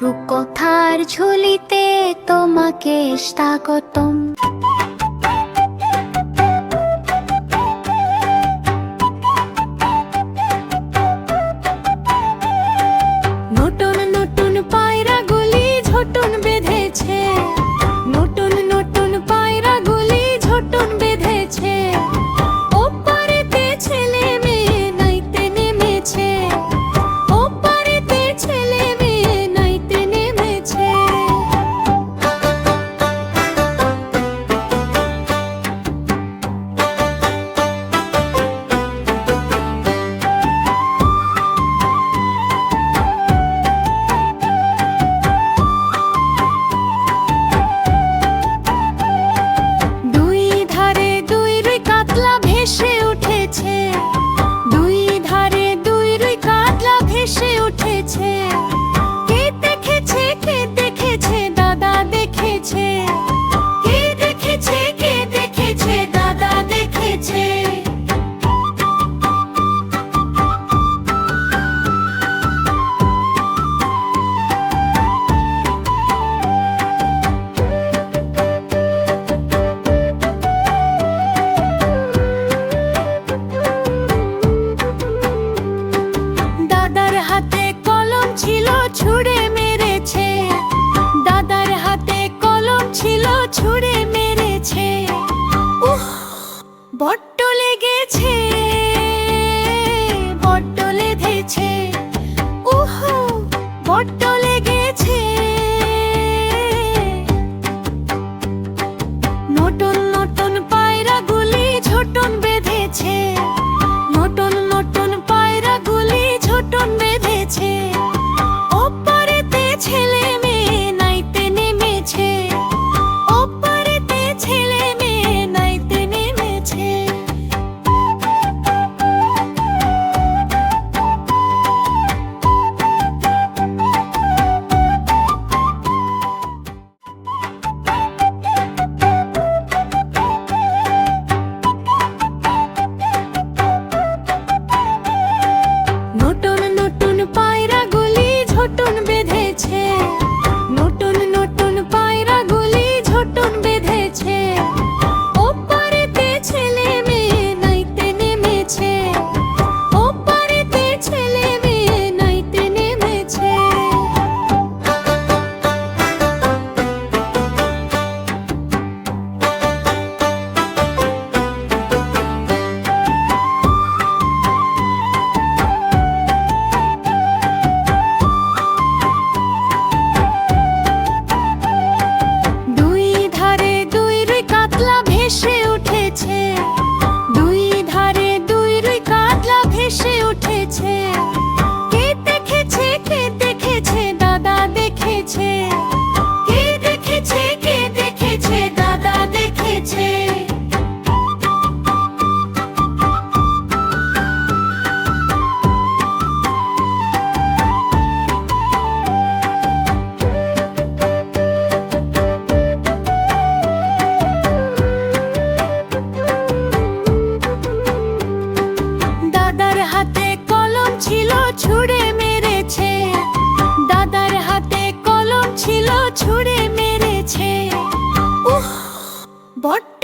রূপকথার ঝুলিতে তোমাকে স্বাগতম। নতুন নতুন পায়রাগুলি ঝোটন বেঁধেছে, নতুন নতুন পায়রাগুলি ঝোটন বেঁধেছে। ওপারেতে ছেলে মেয়ে নাইতে নেমেছে, ওপারেতে ছেলে মেয়ে নাইতে নেমেছে। দুই ধারে দুই রুই কাতলা ভেসে উঠেছে, দুই ধারে দুই রুই কাতলা ভেসে উঠেছে। কে দেখেছে, কে দেখেছে, দাদা দেখেছে। কে দেখেছে, কে দেখেছে, দাদা দেখেছে। দাদার হাতে কলম ছিল ছুঁড়ে মেরেছে, দাদার হাতে কলম ছিল ছুঁড়ে মেরেছে। উহ, বড্ড লেগেছে, বড্ড লেগেছে। উহ, বড্ড লেগেছে। নতুন নতুন পায়রাগুলি ঝোটন বেঁধেছে, নতুন নতুন পায়রাগুলি ঝোটন বেঁধেছে। ওপারেতে ছেলে মেয়ে নাইতে নেমেছে, ওপারেতে ছেলে মেয়ে নাইতে নেমেছে। নতুন নতুন পায়রাগুলি ঝোটন বেঁধেছে, নতুন নতুন পায়রাগুলি ঝোটন বেঁধেছে। ওপারেতে ছেলে মেয়ে নাইতে নেমেছে, ওপারেতে ছেলে মেয়ে নাইতে নেমেছে। দুই ধারে দুই রুই কাতলা ভেসে উঠেছে, দুই ধারে দুই রুই কাতলা ভেসে উঠেছে। কে দেখেছে, কে দেখেছে, দাদা দেখেছে। কে দেখেছে, কে দেখেছে, দাদা দেখেছে। দাদার হাতে কলম ছিল ছুঁড়ে মেরেছে, দাদার হাতে কলম ছিল ছুঁড়ে মেরেছে। উহ, বড্ড